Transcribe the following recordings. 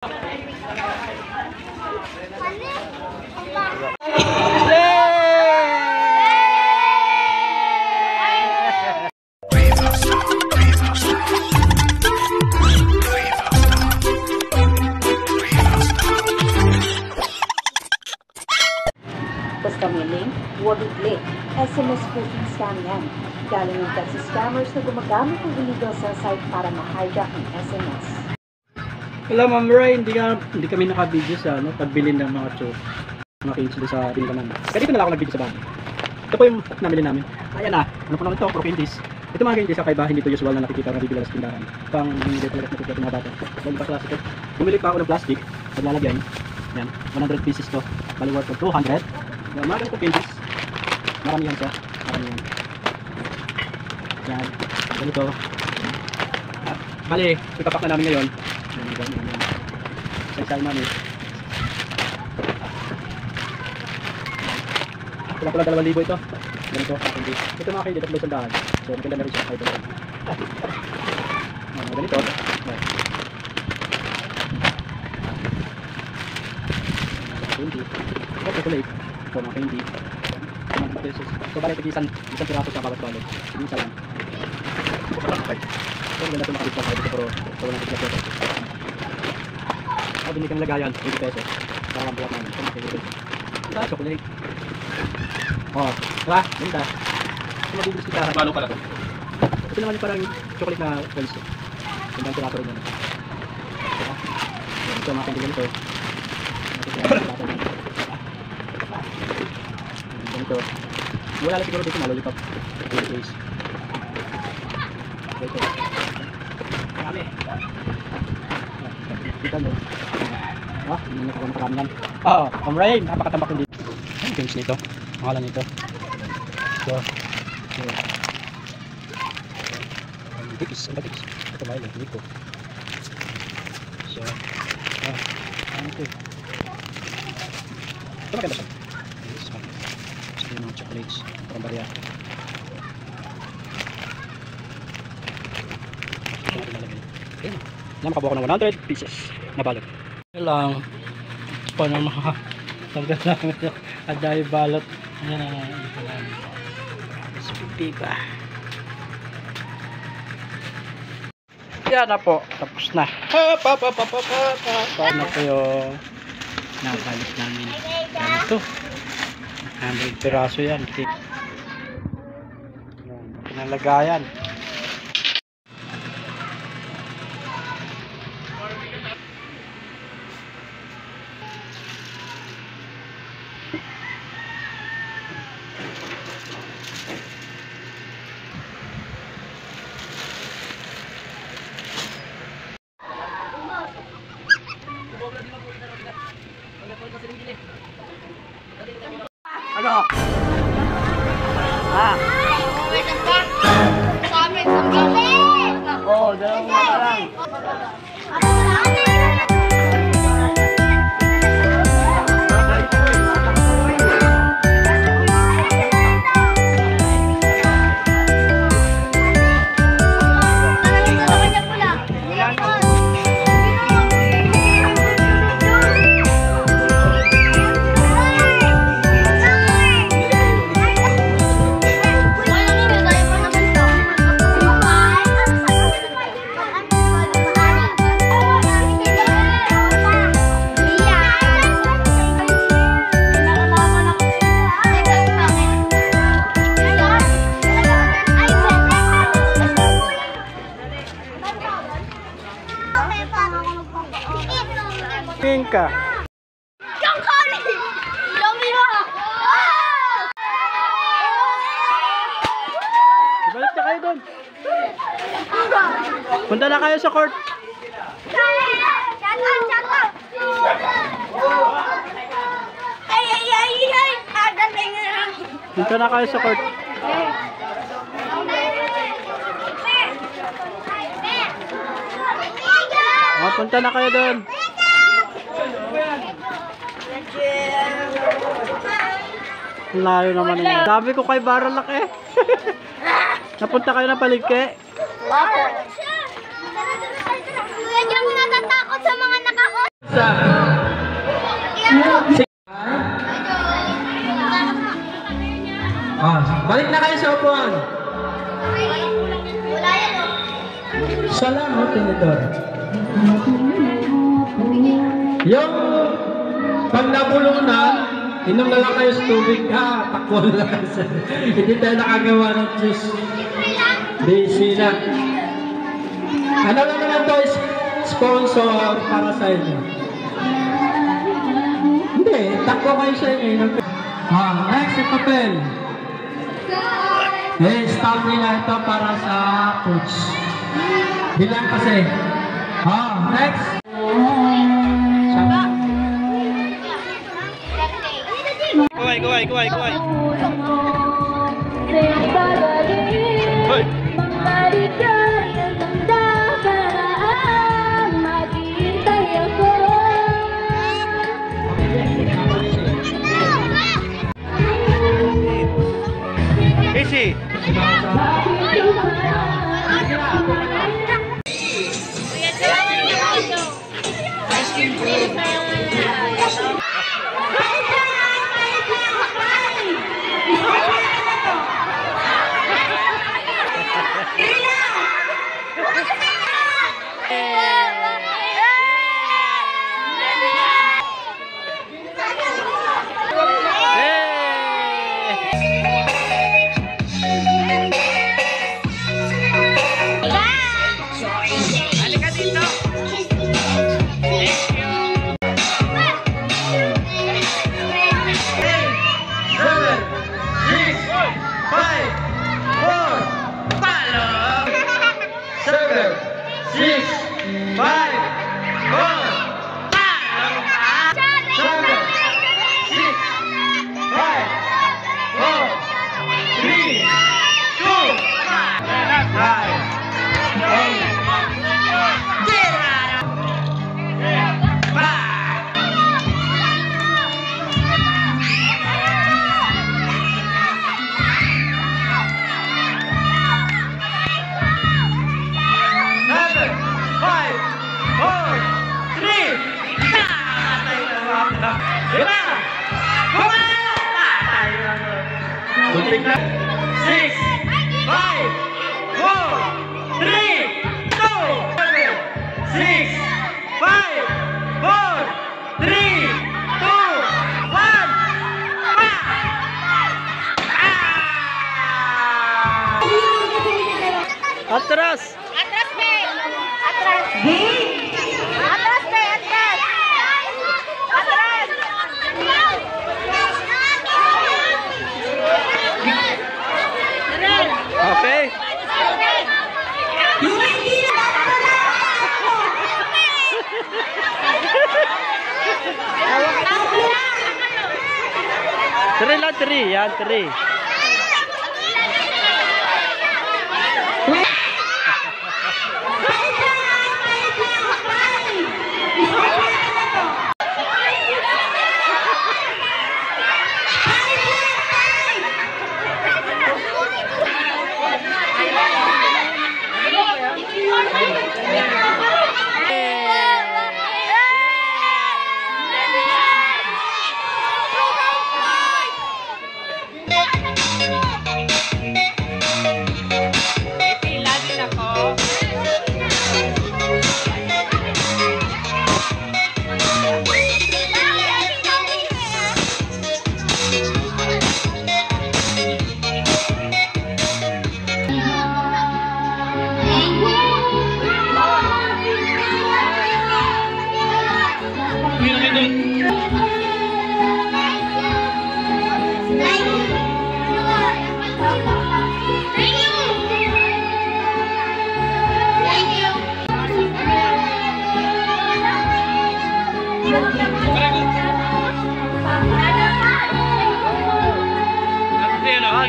Basta may link, huwag i-click. SMS phishing scam yan. Galing yung taxi scammers na gumagamit ng illegal cell site para ma-hijack ng SMS. Wala, Ma'am Ray, hindi kami naka-video sa pagbili ng mga choke. Mga kids sa pinila namin. Kaya dito na lang ako nag-video sa bahay. Ito po yung nabili namin. Ayan na, ano po naman ito, puro candies. Ito mga candies, kaiba, hindi ito usual na nakikita na bibila sa tindahan. Pang hindi talaga nakikita ng mga bata. Dahil pa klase ito. Bumili pa ako ng plastic, paglalagyan. Yan, 100 pieces to. Bali worth of 200. Yan, mga ganito candies. Marami yan siya. Marami yan. Yan, ganito. Bali, itapak na namin ngayon. Say namin. Kulang pala 2,000 ito. Ganito, candy. Ito mga candy, tatlo sa daan. So, maganda na rin siya. Ganito. Candy. Ito, chocolate. Ito, mga candy. So, balik isang piraso sa bawat balot. Isa lang. So, maganda ito makabit pa tayo dito, pero ito lang ito lang. Hindi kami lagayan, 20 pesos. Para lang bulat namin. Ito, chocolate. Oh, diba? Ganda. Ito mabibilis kita. Paano pala ito? Ito naman yung parang chocolate na balls. Ganda ang piraso rin yan. Ito mga candy ganito. Ganito. Wala lang siguro dito na lollipop. Ito. Marami. Dito mo. Hindi na ako nakarami yan. Oo, Ma'am Ray, napakatambak din dito. Ang games nito. Pangalan nito. So, ang batis. Ito ba yun? Dito. So, ano ito? Ito maganda siya. Gusto yung mga chocolates. Parang barya. Ito natin lalagay. Ayan. Yan, makabuha ko ng 100 pieces na balot. Ito lang. Paano makatanggal namin yung aday balot. Ayan ang ito lang. Pipa. Yan na po. Tapos na. Paano po yung nabalot namin. Ganito. 100 piraso yan. Pinalagayan. Ano? Oh, dalawang mata lang. Pinka. Yung kali! Yomi mo! Balik na kayo doon. Punta na kayo sa court. Punta na kayo sa court. Punta na kayo doon. Layo naman yun. Sabi ko kay Baralak eh. Napunta kayo ng palengke. Hindi ako natatakot sa mga Balik na kayo sa upuan. Wala yan o. Isa lang, tinidor. Yung pag nabulong na, inom na lang kayo sa tubig. Takbo lang. Hindi tayo nakagawa ng juice. Busy na. Ano lang naman to, sponsor para sa inyo. Hindi, takbo kayo sa inyo. Next, yung papel. Stop nila ito para sa coach. Bilang kasi. Next. Kuway. Hoy. Easy. Six, 5, 4, 3, 2, 1. Six, 5, 4, 3, 2, 1. Atras! Atras, be! Atras! Atras, be! Atras! Atras! Okay. Three lang, three. Yan, three.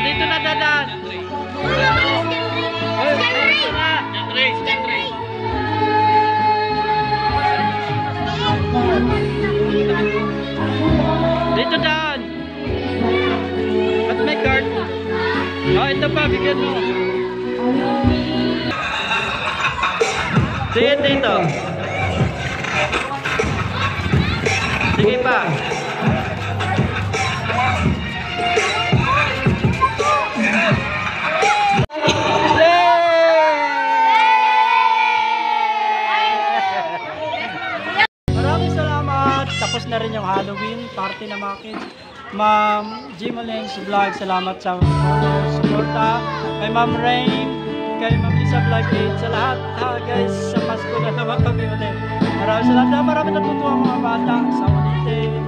Dito na dadan. Dito daan. At may card. Oh, ito pa, bigyan mo. Sige dito. Sige pa. Maraming salamat. Tapos na rin yung Halloween party ng mga kids. Ma'am Jimalens Vlog, salamat sa suporta. Kay Ma'am Rain, kay Ma'am Lisa Vlog 8, sa lahat guys, sa Pasko na naman kami ulit. Maraming salamat. Maraming natutuwa mga bata sa ulitin.